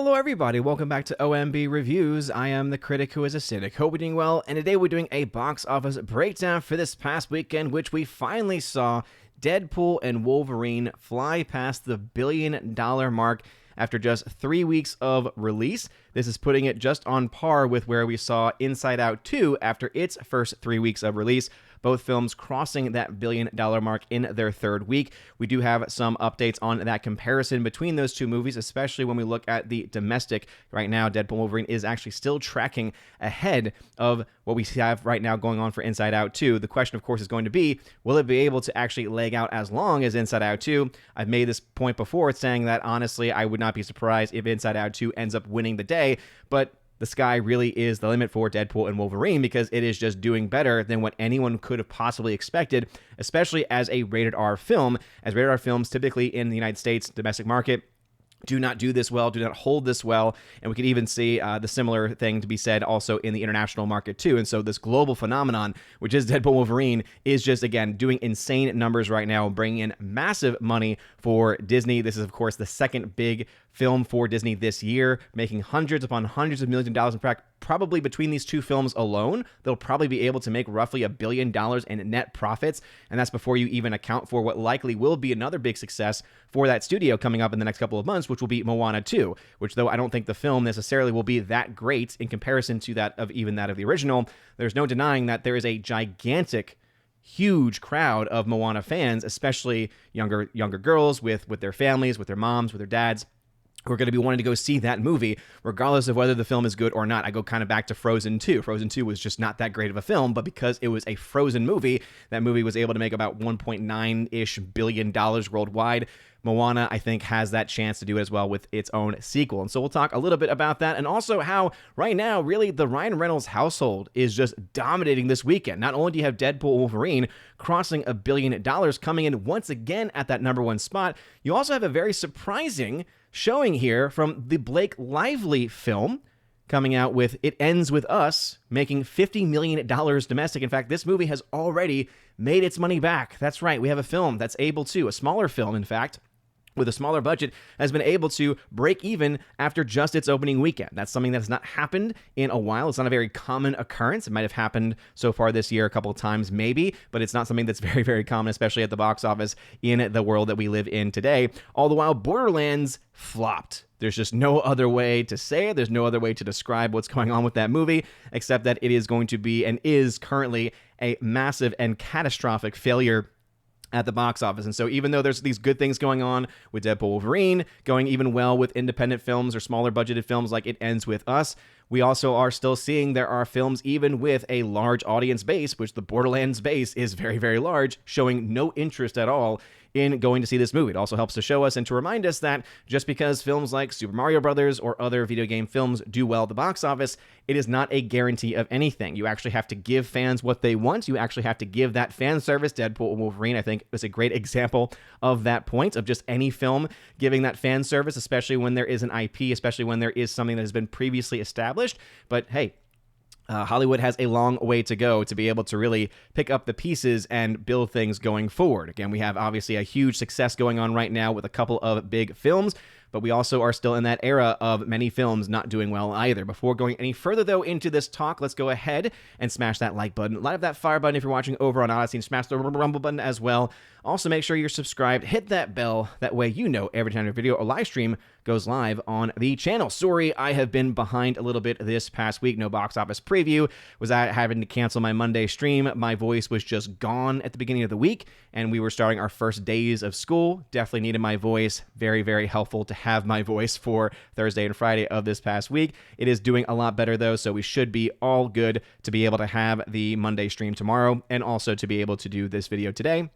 Hello everybody, welcome back to OMB Reviews. I am the critic who is a cynic. Hope you're doing well, and today we're doing a box office breakdown for this past weekend, which we finally saw Deadpool and Wolverine fly past the $1 billion mark after just 3 weeks of release. This is putting it just on par with where we saw Inside Out 2 after its first 3 weeks of release. Both films crossing that $1 billion mark in their third week. We do have some updates on that comparison between those two movies, especially when we look at the domestic. Right now, Deadpool and Wolverine is actually still tracking ahead of what we have right now going on for Inside Out 2. The question, of course, is going to be, will it be able to actually leg out as long as Inside Out 2? I've made this point before, saying that, honestly, I would not be surprised if Inside Out 2 ends up winning the day, but the sky really is the limit for Deadpool and Wolverine because it is just doing better than what anyone could have possibly expected, especially as a rated R film, as rated R films typically in the United States domestic market do not do this well, do not hold this well, and we could even see the similar thing to be said also in the international market too. And so this global phenomenon, which is Deadpool Wolverine, is just, again, doing insane numbers right now, bringing in massive money for Disney. This is, of course, the second big film for Disney this year, making hundreds upon hundreds of millions of dollars. In fact, probably between these two films alone, they'll probably be able to make roughly $1 billion in net profits, and that's before you even account for what likely will be another big success for that studio coming up in the next couple of months, which will be Moana 2, which, though I don't think the film necessarily will be that great in comparison to that of the original, there's no denying that there is a gigantic, huge crowd of Moana fans, especially younger girls with their families, with their moms, with their dads, who are going to be wanting to go see that movie, regardless of whether the film is good or not. I go kind of back to Frozen 2. Frozen 2 was just not that great of a film, but because it was a Frozen movie, that movie was able to make about $1.9-ish billion worldwide. Moana, I think, has that chance to do it as well with its own sequel. And so we'll talk a little bit about that, and also how right now, really, the Ryan Reynolds household is just dominating this weekend. Not only do you have Deadpool and Wolverine crossing $1 billion, coming in once again at that number one spot, you also have a very surprising showing here from the Blake Lively film, coming out with It Ends With Us, making $50 million domestic. In fact, this movie has already made its money back. That's right, we have a film that's able to, a smaller film, in fact, with a smaller budget, has been able to break even after just its opening weekend. That's something that has not happened in a while. It's not a very common occurrence. It might have happened so far this year a couple of times maybe, but it's not something that's very, very common, especially at the box office in the world that we live in today. All the while, Borderlands flopped. There's just no other way to say it. There's no other way to describe what's going on with that movie, except that it is going to be, and is currently, a massive and catastrophic failure at the box office. And so even though there's these good things going on with Deadpool Wolverine, going even well with independent films or smaller budgeted films like It Ends With Us, we also are still seeing there are films even with a large audience base, which the Borderlands base is very, very large, showing no interest at all in going to see this movie. It also helps to show us and to remind us that just because films like Super Mario Brothers or other video game films do well at the box office, it is not a guarantee of anything. You actually have to give fans what they want. You actually have to give that fan service. Deadpool and Wolverine, I think, is a great example of that point, of just any film giving that fan service, especially when there is an IP, especially when there is something that has been previously established. But hey, Hollywood has a long way to go to be able to really pick up the pieces and build things going forward. Again, we have obviously a huge success going on right now with a couple of big films, but we also are still in that era of many films not doing well either. Before going any further, though, into this talk, let's go ahead and smash that like button, light up that fire button if you're watching over on Odyssey, and smash the rumble button as well. Also, make sure you're subscribed, hit that bell, that way you know every time a video or live stream goes live on the channel. Sorry, I have been behind a little bit this past week. No box office preview. Was I having to cancel my Monday stream? My voice was just gone at the beginning of the week, and we were starting our first days of school. Definitely needed my voice. Very, very helpful to have my voice for Thursday and Friday of this past week. It is doing a lot better, though, so we should be all good to be able to have the Monday stream tomorrow, and also to be able to do this video today.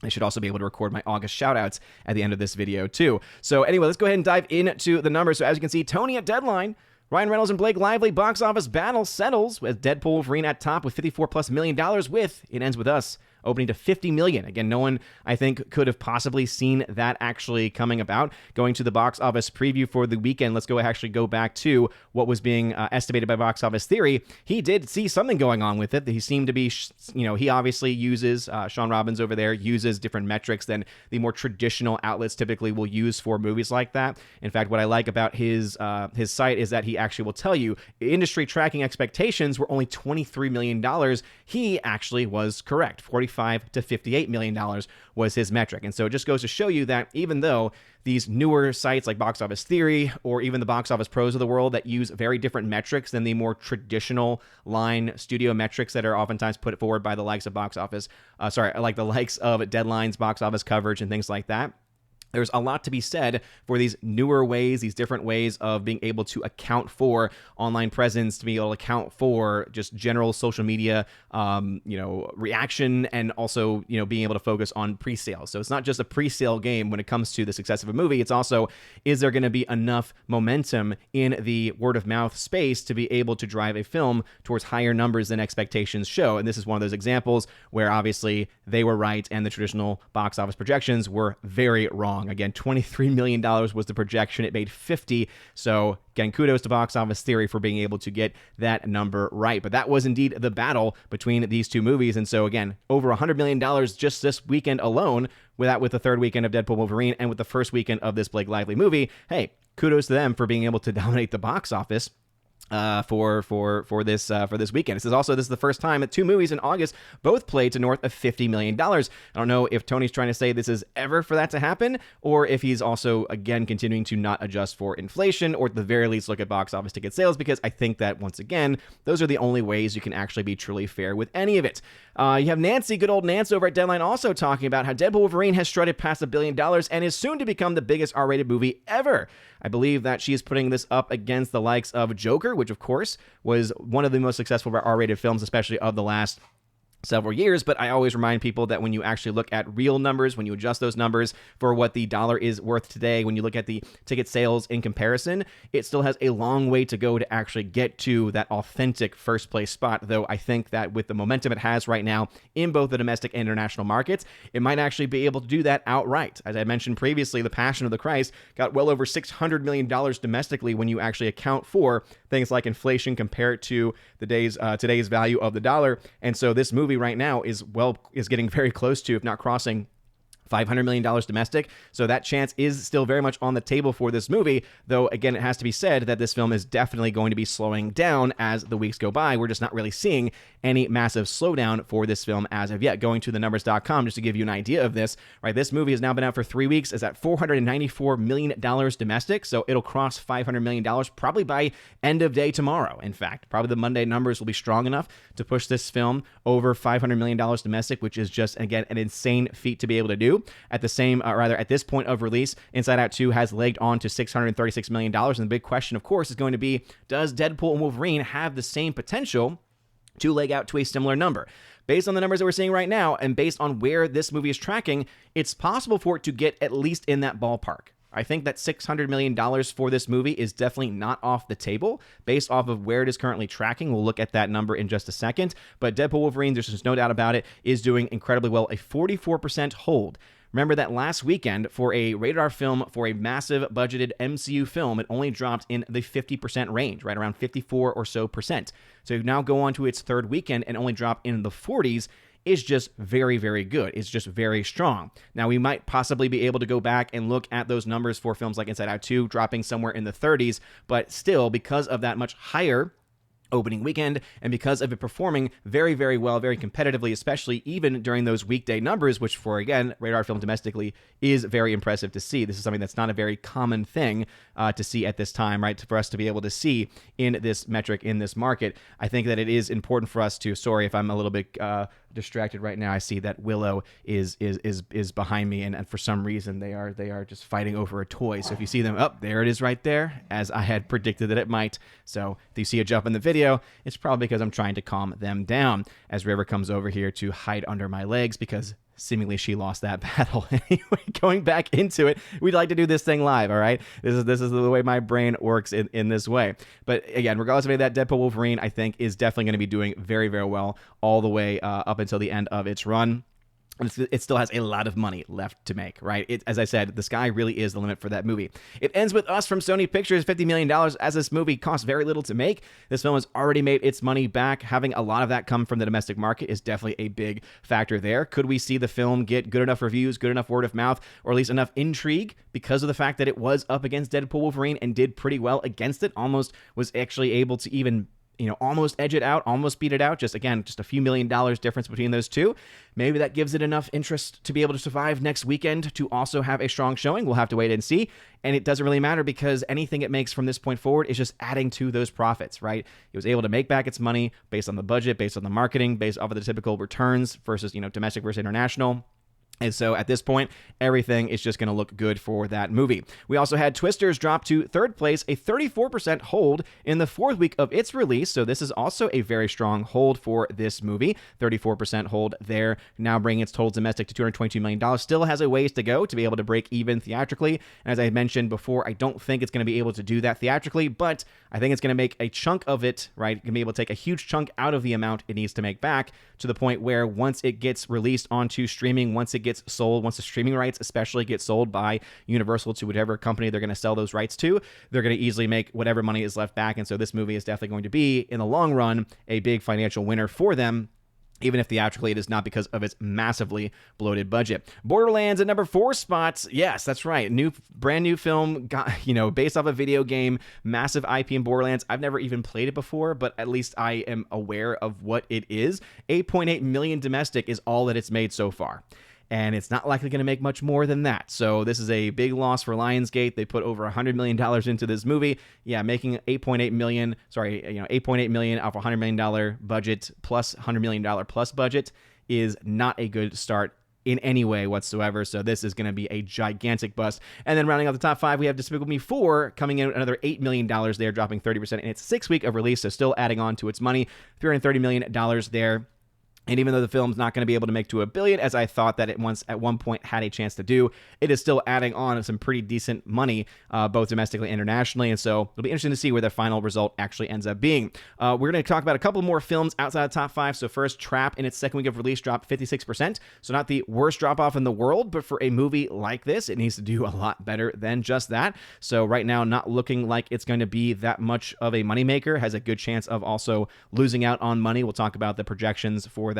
I should also be able to record my August shoutouts at the end of this video, too. So anyway, let's go ahead and dive into the numbers. So as you can see, Tony at Deadline, Ryan Reynolds and Blake Lively box office battle settles with Deadpool Wolverine at top with $54+ million, with It Ends With Us opening to 50 million. Again, no one, I think, could have possibly seen that actually coming about. Going to the box office preview for the weekend, let's actually go back to what was being estimated by Box Office Theory. He did see something going on with it. He seemed to be, he obviously uses, Sean Robbins over there uses different metrics than the more traditional outlets typically will use for movies like that. In fact, what I like about his site is that he actually will tell you industry tracking expectations were only $23 million. He actually was correct. $45 to $58 million was his metric. And so it just goes to show you that even though these newer sites like Box Office Theory or even the Box Office Pros of the world that use very different metrics than the more traditional line studio metrics that are oftentimes put forward by the likes of like the likes of Deadline's box office coverage and things like that. There's a lot to be said for these newer ways, these different ways of being able to account for online presence, to be able to account for just general social media, reaction, and also, being able to focus on pre-sales. So it's not just a pre-sale game when it comes to the success of a movie. It's also, is there going to be enough momentum in the word of mouth space to be able to drive a film towards higher numbers than expectations show? And this is one of those examples where obviously they were right and the traditional box office projections were very wrong. Again, $23 million was the projection. It made 50. So again, kudos to Box Office Theory for being able to get that number right. But that was indeed the battle between these two movies. And so again, over $100 million just this weekend alone, with the third weekend of Deadpool Wolverine and with the first weekend of this Blake Lively movie. Hey, kudos to them for being able to dominate the box office for this weekend. This is the first time that two movies in August both played to north of $50 million. I don't know if Tony's trying to say this is ever for that to happen, or if he's also, again, continuing to not adjust for inflation, or at the very least look at box office ticket sales, because I think that, once again, those are the only ways you can actually be truly fair with any of it. You have Nancy, good old Nance over at Deadline, also talking about how Deadpool Wolverine has strutted past $1 billion and is soon to become the biggest R-rated movie ever. I believe that she is putting this up against the likes of Joker, which of course was one of the most successful R-rated films, especially of the last several years. But I always remind people that when you actually look at real numbers, when you adjust those numbers for what the dollar is worth today, when you look at the ticket sales in comparison, it still has a long way to go to actually get to that authentic first place spot. Though I think that with the momentum it has right now in both the domestic and international markets, it might actually be able to do that outright. As I mentioned previously, The Passion of the Christ got well over $600 million domestically when you actually account for things like inflation, compare it to today's value of the dollar. And so this movie right now is getting very close to, if not crossing, $500 million domestic. So that chance is still very much on the table for this movie, though again, it has to be said that this film is definitely going to be slowing down as the weeks go by. We're just not really seeing any massive slowdown for this film as of yet. Going to thenumbers.com, just to give you an idea of this, right? This movie has now been out for 3 weeks, is at $494 million domestic, so it'll cross $500 million probably by end of day tomorrow. In fact, probably the Monday numbers will be strong enough to push this film over $500 million domestic, which is just, again, an insane feat to be able to do. At this point of release, Inside Out 2 has legged on to $636 million. And the big question, of course, is going to be, does Deadpool and Wolverine have the same potential to leg out to a similar number? Based on the numbers that we're seeing right now, and based on where this movie is tracking, it's possible for it to get at least in that ballpark. I think that $600 million for this movie is definitely not off the table based off of where it is currently tracking. We'll look at that number in just a second. But Deadpool Wolverine, there's just no doubt about it, is doing incredibly well. A 44% hold. Remember that last weekend, for a rated R film, for a massive budgeted MCU film, it only dropped in the 50% range, right around 54 or so percent. So now go on to its third weekend and only drop in the 40s. Is just very, very good. It's just very strong. Now, we might possibly be able to go back and look at those numbers for films like Inside Out 2 dropping somewhere in the 30s, but still, because of that much higher opening weekend, and because of it performing very, very well, very competitively, especially even during those weekday numbers, which for, again, radar film domestically is very impressive to see. This is something that's not a very common thing to see at this time, right? For us to be able to see in this metric, in this market. I think that it is important for us to, sorry if I'm a little bit distracted right now. I see that Willow is behind me, and for some reason they are just fighting over a toy. So if you see them, there it is right there, as I had predicted that it might. So if you see a jump in the video, it's probably because I'm trying to calm them down as River comes over here to hide under my legs, because seemingly she lost that battle. Anyway, going back into it, we'd like to do this thing live, all right? This is the way my brain works in this way. But again, regardless of any of that, Deadpool Wolverine, I think, is definitely going to be doing very, very well all the way up until the end of its run. It still has a lot of money left to make, right? As I said, the sky really is the limit for that movie. It ends with Us from Sony Pictures, $50 million, as this movie costs very little to make. This film has already made its money back. Having a lot of that come from the domestic market is definitely a big factor there. Could we see the film get good enough reviews, good enough word of mouth, or at least enough intrigue because of the fact that it was up against Deadpool Wolverine and did pretty well against it? Almost was actually able to even almost edge it out, almost beat it out. Just a few $1 million difference between those two. Maybe that gives it enough interest to be able to survive next weekend to also have a strong showing. We'll have to wait and see. And it doesn't really matter because anything it makes from this point forward is just adding to those profits, right? It was able to make back its money based on the budget, based on the marketing, based off of the typical returns versus, domestic versus international. And so at this point, everything is just going to look good for that movie. We also had Twisters drop to third place, a 34% hold in the fourth week of its release. So this is also a very strong hold for this movie. 34% hold there, now bringing its total domestic to $222 million. Still has a ways to go to be able to break even theatrically. And as I mentioned before, I don't think it's going to be able to do that theatrically, but I think it's going to make a chunk of it, right? Going to be able to take a huge chunk out of the amount it needs to make back to the point where once it gets released onto streaming, once it gets sold, once the streaming rights especially get sold by Universal to whatever company they're going to sell those rights to, they're going to easily make whatever money is left back. And so this movie is definitely going to be, in the long run, a big financial winner for them, even if theatrically it is not because of its massively bloated budget. Borderlands at number 4 spots. Yes, that's right. Brand new film, based off a video game, massive IP in Borderlands. I've never even played it before, but at least I am aware of what it is. 8.8 million domestic is all that it's made so far. And it's not likely going to make much more than that. So this is a big loss for Lionsgate. They put over $100 million into this movie. Yeah, making $8.8 million off a $100 million budget plus $100 million plus budget is not a good start in any way whatsoever. So this is going to be a gigantic bust. And then rounding out the top 5, we have Despicable Me 4 coming in at another $8 million there, dropping 30% in its 6th week of release. So still adding on to its money, $330 million there. And even though the film's not going to be able to make to $1 billion, as I thought that it once at one point had a chance to do, it is still adding on some pretty decent money, both domestically and internationally. And so it'll be interesting to see where the final result actually ends up being. We're going to talk about a couple more films outside the top 5. So first, Trap in its 2nd week of release dropped 56%. So not the worst drop off in the world, but for a movie like this, it needs to do a lot better than just that. So right now, not looking like it's going to be that much of a moneymaker. Has a good chance of also losing out on money. We'll talk about the projections for that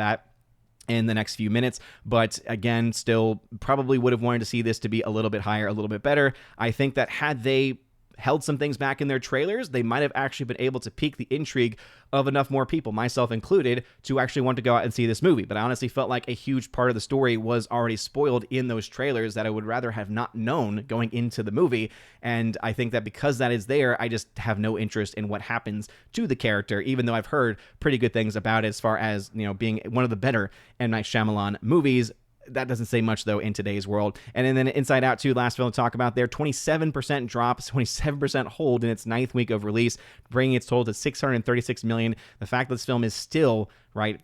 in the next few minutes, but again, still probably would have wanted to see this to be a little bit higher, a little bit better. I think that had they held some things back in their trailers, they might have actually been able to pique the intrigue of enough more people, myself included, to actually want to go out and see this movie. But I honestly felt like a huge part of the story was already spoiled in those trailers that I would rather have not known going into the movie. And I think that because that is there, I just have no interest in what happens to the character, even though I've heard pretty good things about it as far as, being one of the better M. Night Shyamalan movies. That doesn't say much, though, in today's world. And then Inside Out 2, last film to talk about there, 27% drop, 27% hold in its 9th week of release, bringing its total to $636 million. The fact that this film is still,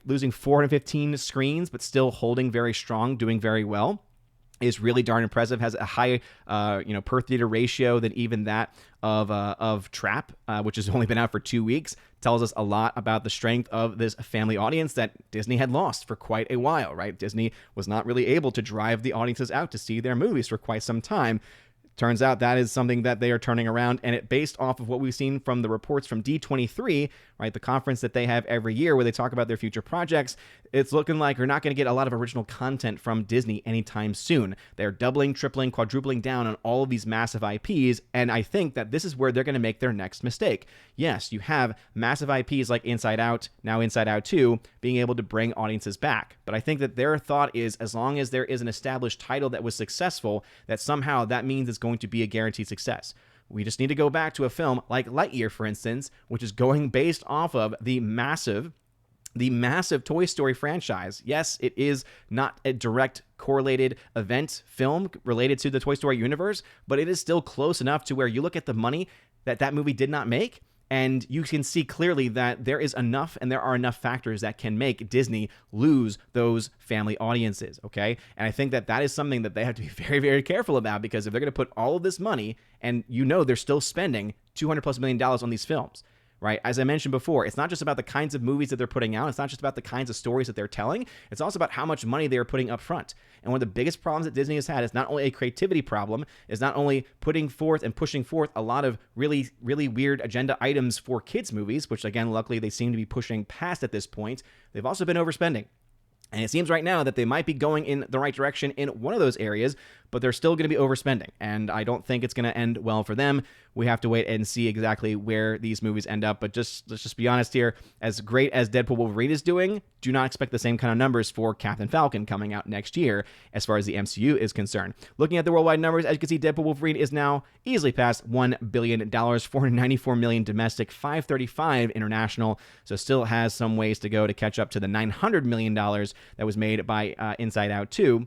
losing 415 screens, but still holding very strong, doing very well, is really darn impressive. Has a high, per theater ratio than even that of Trap, which has only been out for 2 weeks. Tells us a lot about the strength of this family audience that Disney had lost for quite a while, right? Disney was not really able to drive the audiences out to see their movies for quite some time. Turns out that is something that they are turning around, and it based off of what we've seen from the reports from D23, right, the conference that they have every year where they talk about their future projects. It's looking like we're not going to get a lot of original content from Disney anytime soon. They're doubling, tripling, quadrupling down on all of these massive IPs, and I think that this is where they're going to make their next mistake. Yes, you have massive IPs like Inside Out, now Inside Out 2, being able to bring audiences back. But I think that their thought is, as long as there is an established title that was successful, that somehow that means it's going to be a guaranteed success. We just need to go back to a film like Lightyear, for instance, which is going based off of the massive Toy Story franchise. Yes, it is not a direct correlated event film related to the Toy Story universe, but it is still close enough to where you look at the money that movie did not make, And you can see clearly that there is enough and there are enough factors that can make Disney lose those family audiences, okay? And I think that that is something that they have to be very, very careful about, because if they're going to put all of this money, and they're still spending $200+ million on these films, right? As I mentioned before, it's not just about the kinds of movies that they're putting out. It's not just about the kinds of stories that they're telling. It's also about how much money they are putting up front. And one of the biggest problems that Disney has had is not only a creativity problem, is not only putting forth and pushing forth a lot of really, really weird agenda items for kids' movies, which again, luckily they seem to be pushing past at this point. They've also been overspending. And it seems right now that they might be going in the right direction in one of those areas, but they're still going to be overspending. And I don't think it's going to end well for them. We have to wait and see exactly where these movies end up. But let's just be honest here. As great as Deadpool Wolverine is doing, do not expect the same kind of numbers for Captain Falcon coming out next year as far as the MCU is concerned. Looking at the worldwide numbers, as you can see, Deadpool Wolverine is now easily past $1 billion, $494 million domestic, $535 international. So still has some ways to go to catch up to the $900 million that was made by Inside Out 2.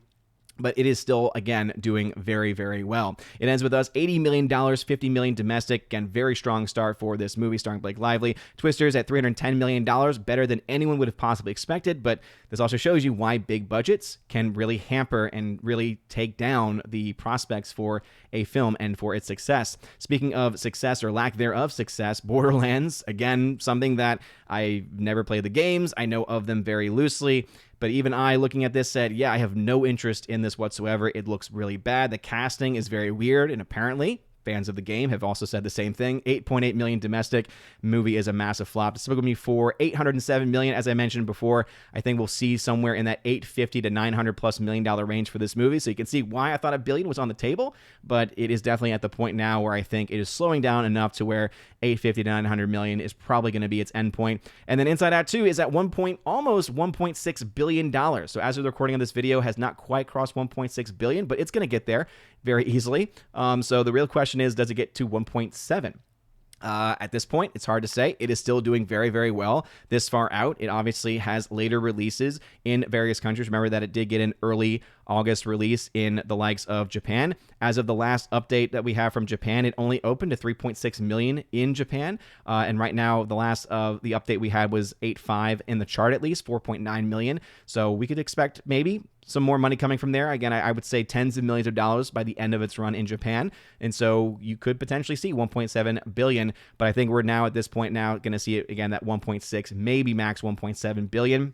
But it is still, again, doing very, very well. It ends with us $80 million, $50 million domestic. Again, very strong start for this movie starring Blake Lively. Twisters at $310 million, better than anyone would have possibly expected. But this also shows you why big budgets can really hamper and really take down the prospects for a film and for its success. Speaking of success or lack thereof success, Borderlands, again, something that I never played the games. I know of them very loosely. But even I, looking at this, said, yeah, I have no interest in this whatsoever. It looks really bad. The casting is very weird, and apparently fans of the game have also said the same thing. $8.8 million domestic. Movie is a massive flop. Despicable Me 4, $807 million. As I mentioned before, I think we'll see somewhere in that $850 to $900+ million range for this movie. So you can see why I thought $1 billion was on the table, but it is definitely at the point now where I think it is slowing down enough to where $850 to $900 million is probably going to be its endpoint. And then Inside Out 2 is at almost $1.6 billion. So as of the recording of this video, has not quite crossed $1.6 billion, but it's going to get there very easily. So the real question is, does it get to 1.7? At this point, it's hard to say. It is still doing very, very well this far out. It obviously has later releases in various countries. Remember that it did get an early August release in the likes of Japan. As of the last update that we have from Japan, it only opened to 3.6 million in Japan. And right now, the last of the update we had was 8.5 in the chart, at least 4.9 million. So we could expect maybe some more money coming from there. Again, I would say tens of millions of dollars by the end of its run in Japan. And so you could potentially see 1.7 billion. But I think we're now at this point now going to see it again, that 1.6, maybe max 1.7 billion.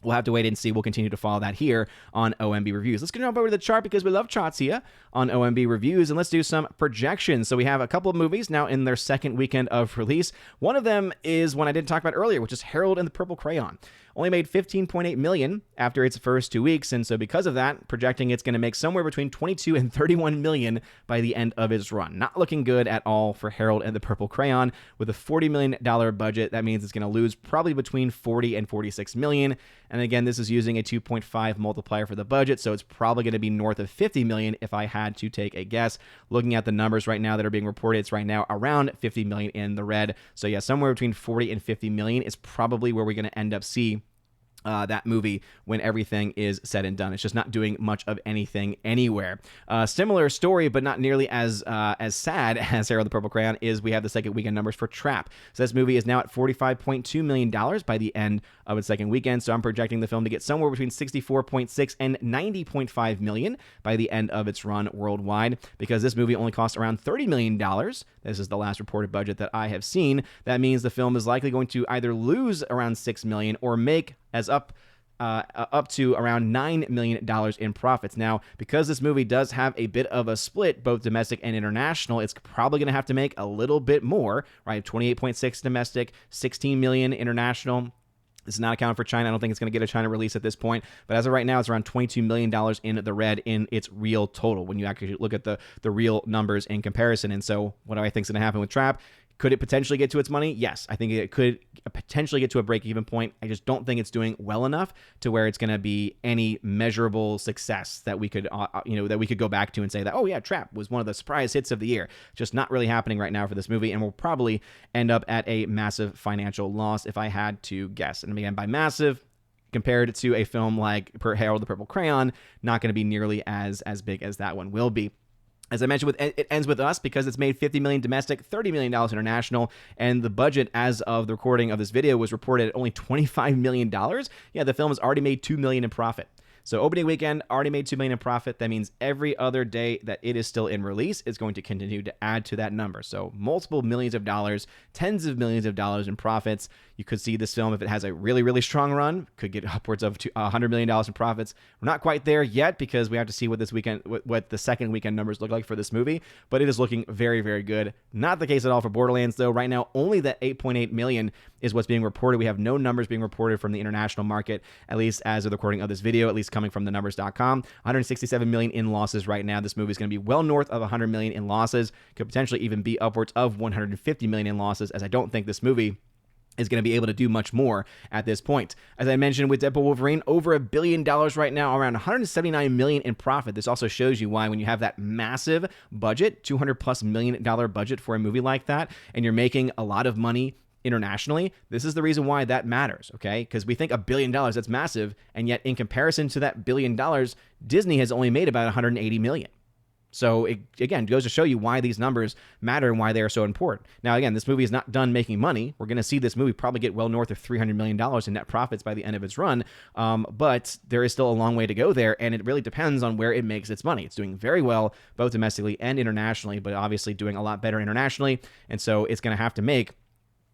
We'll have to wait and see. We'll continue to follow that here on OMB Reviews. Let's get jump over to the chart because we love charts here on OMB Reviews, and let's do some projections. So we have a couple of movies now in their second weekend of release. One of them is one I didn't talk about earlier, which is Harold and the Purple Crayon. Only made $15.8 million after its first 2 weeks, and so because of that, projecting it's going to make somewhere between $22 and $31 million by the end of its run. Not looking good at all for Harold and the Purple Crayon. With a $40 million budget, that means it's going to lose probably between $40 and $46 million. And again, this is using a 2.5 multiplier for the budget, so it's probably going to be north of $50 million if I had to take a guess. Looking at the numbers right now that are being reported, it's right now around $50 million in the red. So yeah, somewhere between $40 and $50 million is probably where we're going to end up seeing that movie when everything is said and done. It's just not doing much of anything anywhere. Similar story, but not nearly as sad as Harold the Purple Crayon is we have the second weekend numbers for Trap. So this movie is now at $45.2 million by the end of its second weekend. So I'm projecting the film to get somewhere between 64.6 and 90.5 million by the end of its run worldwide. Because this movie only cost around $30 million. This is the last reported budget that I have seen. That means the film is likely going to either lose around $6 million or make as up to around $9 million in profits. Now, because this movie does have a bit of a split, both domestic and international, it's probably going to have to make a little bit more, right? 28.6 domestic, 16 million international. This is not accounted for China. I don't think it's going to get a China release at this point. But as of right now, it's around $22 million in the red in its real total when you actually look at the real numbers in comparison. And so what do I think is going to happen with Trap? Could it potentially get to its money? Yes, I think it could potentially get to a break-even point. I just don't think it's doing well enough to where it's going to be any measurable success that we could, that we could go back to and say that, oh yeah, Trap was one of the surprise hits of the year. Just not really happening right now for this movie, and will probably end up at a massive financial loss if I had to guess. And again, by massive, compared to a film like Harold the Purple Crayon, not going to be nearly as big as that one will be. As I mentioned, it ends with us because it's made $50 million domestic, $30 million international, and the budget as of the recording of this video was reported at only $25 million. Yeah, the film has already made $2 million in profit. So opening weekend already made $2 million in profit. That means every other day that it is still in release is going to continue to add to that number. So multiple millions of dollars, tens of millions of dollars in profits. You could see this film, if it has a really, really strong run, could get upwards of $100 million in profits. We're not quite there yet because we have to see what this weekend, what the second weekend numbers look like for this movie, but it is looking very, very good. Not the case at all for Borderlands, though. Right now, only that 8.8 million is what's being reported. We have no numbers being reported from the international market, at least as of the recording of this video, at least coming from the numbers.com. 167 million in losses right now. This movie is going to be well north of 100 million in losses, could potentially even be upwards of 150 million in losses, as I don't think this movie is going to be able to do much more at this point. As I mentioned with Deadpool Wolverine, over $1 billion right now, around 179 million in profit. This also shows you why when you have that massive budget, $200+ million budget for a movie like that, and you're making a lot of money internationally, this is the reason why that matters, okay? Because we think $1 billion, that's massive, and yet in comparison to that $1 billion, Disney has only made about 180 million. So it, again, goes to show you why these numbers matter and why they are so important. Now, again, this movie is not done making money. We're going to see this movie probably get well north of $300 million in net profits by the end of its run, but there is still a long way to go there, and it really depends on where it makes its money. It's doing very well, both domestically and internationally, but obviously doing a lot better internationally, and so it's going to have to make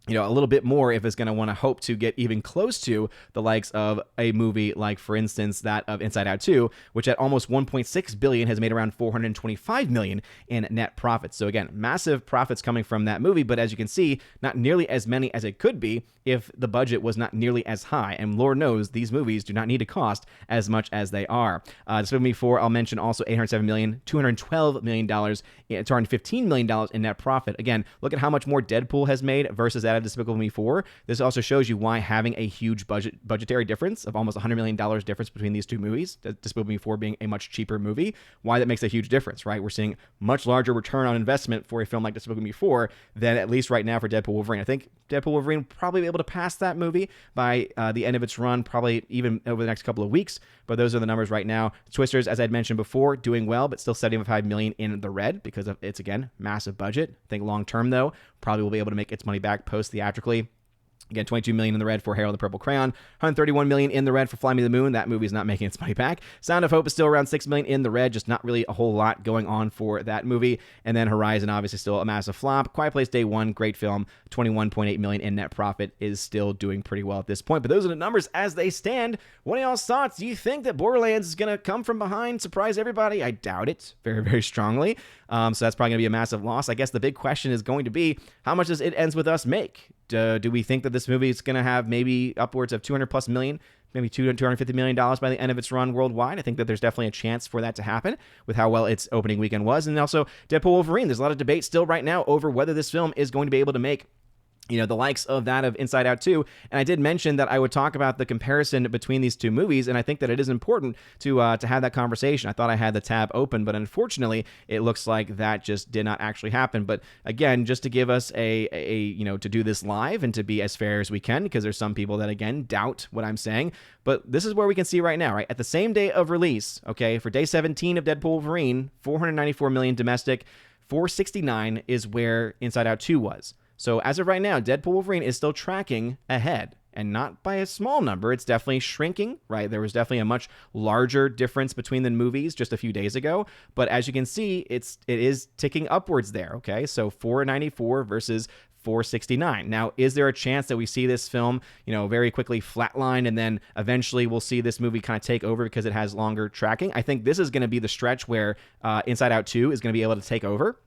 a little bit more if it's going to want to hope to get even close to the likes of a movie like, for instance, that of Inside Out 2, which at almost 1.6 billion has made around 425 million in net profits. So again, massive profits coming from that movie, but as you can see, not nearly as many as it could be if the budget was not nearly as high. And Lord knows these movies do not need to cost as much as they are. Despicable Me 4, I'll mention also 807 million, $212 million, $215 million in net profit. Again, look at how much more Deadpool has made versus that of Despicable Me 4. This also shows you why having a huge budgetary difference of almost $100 million difference between these two movies, Despicable Me 4 being a much cheaper movie, why that makes a huge difference, right? We're seeing much larger return on investment for a film like Despicable Me 4 than at least right now for Deadpool Wolverine. I think Deadpool Wolverine will probably be able to pass that movie by the end of its run, probably even over the next couple of weeks, but those are the numbers right now. Twisters, as I'd mentioned before, doing well, but still 75 million in the red because of its, again, massive budget. I think long term, though, probably will be able to make its money back post-theatrically. Again, 22 million in the red for Harold the Purple Crayon, 131 million in the red for Fly Me to the Moon. That movie is not making its money back. Sound of Hope is still around 6 million in the red, just not really a whole lot going on for that movie. And then Horizon, obviously still a massive flop. Quiet Place Day 1, great film, 21.8 million in net profit, is still doing pretty well at this point. But those are the numbers as they stand. What are y'all's thoughts? Do you think that Borderlands is going to come from behind, surprise everybody? I doubt it very, very strongly. So that's probably going to be a massive loss. I guess the big question is going to be, how much does It Ends With Us make? Do we think that this movie is going to have maybe upwards of 200+ million, maybe $250 million by the end of its run worldwide? I think that there's definitely a chance for that to happen with how well its opening weekend was. And also Deadpool Wolverine. There's a lot of debate still right now over whether this film is going to be able to make the likes of that of Inside Out 2. And I did mention that I would talk about the comparison between these two movies, and I think that it is important to have that conversation. I thought I had the tab open, but unfortunately, it looks like that just did not actually happen. But again, just to give us to do this live and to be as fair as we can, because there's some people that, again, doubt what I'm saying. But this is where we can see right now, right? At the same day of release, okay, for day 17 of Deadpool Wolverine, 494 million domestic, 469 is where Inside Out 2 was. So as of right now, Deadpool Wolverine is still tracking ahead, and not by a small number. It's definitely shrinking, right? There was definitely a much larger difference between the movies just a few days ago, but as you can see, it is ticking upwards there, okay? So 494 versus 469. Now, is there a chance that we see this film, very quickly flatline, and then eventually we'll see this movie kind of take over because it has longer tracking? I think this is going to be the stretch where Inside Out 2 is going to be able to take over.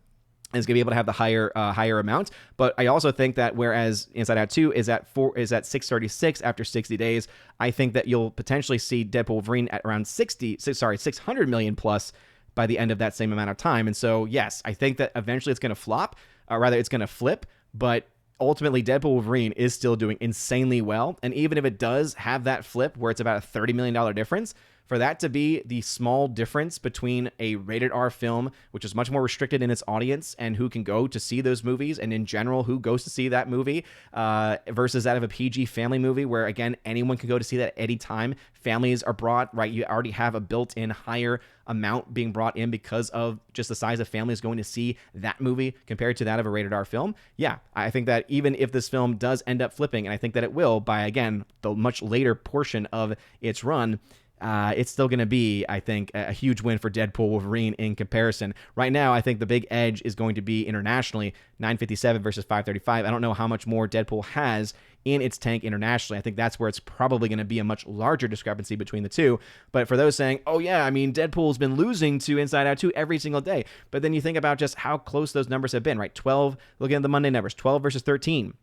Is going to be able to have the higher amount, but I also think that whereas Inside Out 2 is at 636 after 60 days, I think that you'll potentially see Deadpool Wolverine at around 600 million plus by the end of that same amount of time. And so, yes, I think that eventually it's going to flop, or rather it's going to flip, but ultimately Deadpool Wolverine is still doing insanely well. And even if it does have that flip where it's about a $30 million difference, for that to be the small difference between a rated R film, which is much more restricted in its audience and who can go to see those movies, and in general, who goes to see that movie, versus that of a PG family movie, where again, anyone can go to see that at any time. Families are brought, right? You already have a built-in higher amount being brought in because of just the size of families going to see that movie compared to that of a rated R film. Yeah, I think that even if this film does end up flipping, and I think that it will by, again, the much later portion of its run, it's still going to be, I think, a huge win for Deadpool Wolverine in comparison. Right now, I think the big edge is going to be internationally, 957 versus 535. I don't know how much more Deadpool has in its tank internationally. I think that's where it's probably going to be a much larger discrepancy between the two. But for those saying, oh yeah, I mean, Deadpool's been losing to Inside Out 2 every single day. But then you think about just how close those numbers have been, right? 12, looking at the Monday numbers, 12 versus 13.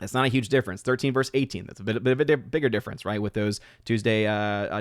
That's not a huge difference. 13 versus 18. That's a bit of a bigger difference, right? With those Tuesday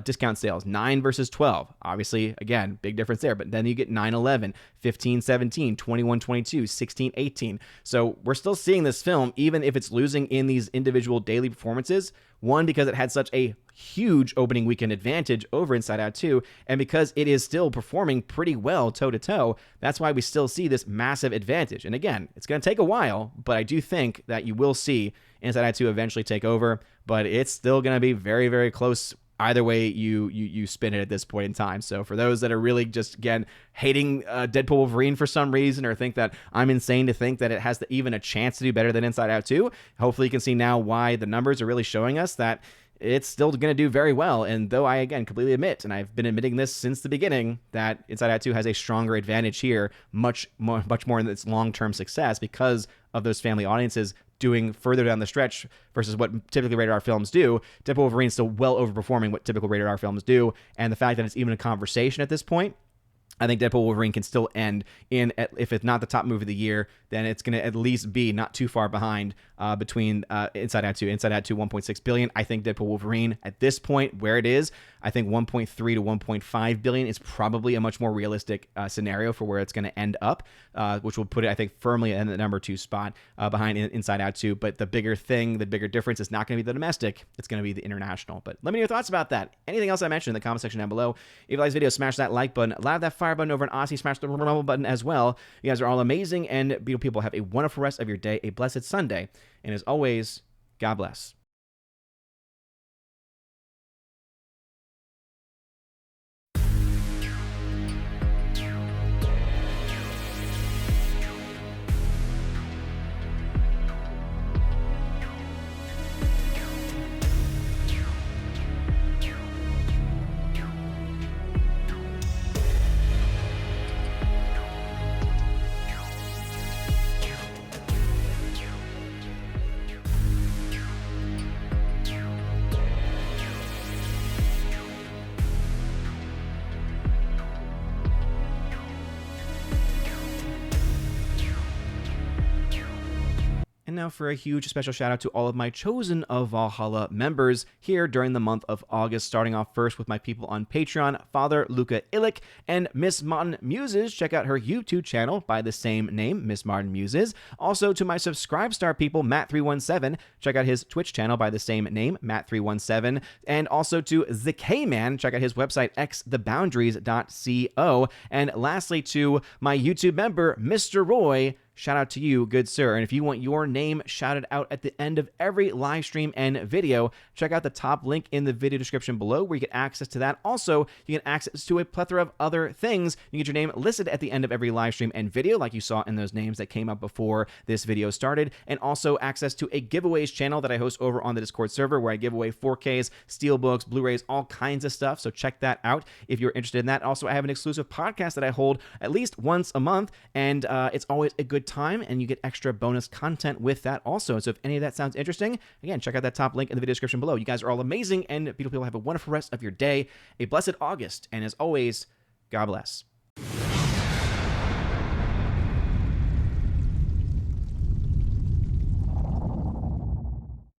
discount sales. 9 versus 12. Obviously, again, big difference there. But then you get 9-11, 15-17, 21-22, 16-18. So we're still seeing this film, even if it's losing in these individual daily performances. One, because it had such a huge opening weekend advantage over Inside Out 2, and because it is still performing pretty well toe-to-toe, that's why we still see this massive advantage. And again, it's going to take a while, but I do think that you will see Inside Out 2 eventually take over, but it's still going to be very, very close either way you spin it at this point in time. So for those that are really just, again, hating Deadpool Wolverine for some reason, or think that I'm insane to think that it has even a chance to do better than Inside Out 2, hopefully you can see now why the numbers are really showing us that it's still going to do very well. And though I, again, completely admit, and I've been admitting this since the beginning, that Inside Out 2 has a stronger advantage here, much more in its long-term success because of those family audiences doing further down the stretch versus what typically rated R films do. Deadpool Wolverine is still well overperforming what typical rated R films do. And the fact that it's even a conversation at this point, I think Deadpool Wolverine can still end in, if it's not the top movie of the year, then it's going to at least be not too far behind between Inside Out 2. Inside Out 2, $1.6 billion. I think Deadpool Wolverine, at this point, where it is, I think $1.3 to $1.5 billion is probably a much more realistic scenario for where it's going to end up, which will put it, I think, firmly in the number 2 spot behind Inside Out 2. But the bigger difference is not going to be the domestic. It's going to be the international. But let me know your thoughts about that. Anything else I mentioned in the comment section down below. If you like this video, smash that like button. Loud that fire button over in Aussie. Smash the rumble button as well. You guys are all amazing and beautiful people. Have a wonderful rest of your day, a blessed Sunday. And as always, God bless. And now for a huge special shout out to all of my Chosen of Valhalla members here during the month of August, starting off first with my people on Patreon, Father Luca Illick and Miss Martin Muses. Check out her YouTube channel by the same name, Miss Martin Muses. Also to my Subscribe Star people, Matt317. Check out his Twitch channel by the same name, Matt317. And also to the K-Man. Check out his website, xtheboundaries.co. And lastly to my YouTube member, Mr. Roy. Shout out to you, good sir. And if you want your name shouted out at the end of every live stream and video, check out the top link in the video description below where you get access to that. Also, you get access to a plethora of other things. You get your name listed at the end of every live stream and video, like you saw in those names that came up before this video started. And also access to a giveaways channel that I host over on the Discord server where I give away 4Ks, Steelbooks, Blu-rays, all kinds of stuff. So check that out if you're interested in that. Also, I have an exclusive podcast that I hold at least once a month, and it's always a good time, and you get extra bonus content with that also. So if any of that sounds interesting, again, check out that top link in the video description below. You guys are all amazing and beautiful people. Have a wonderful rest of your day, a blessed August, and as always, God bless.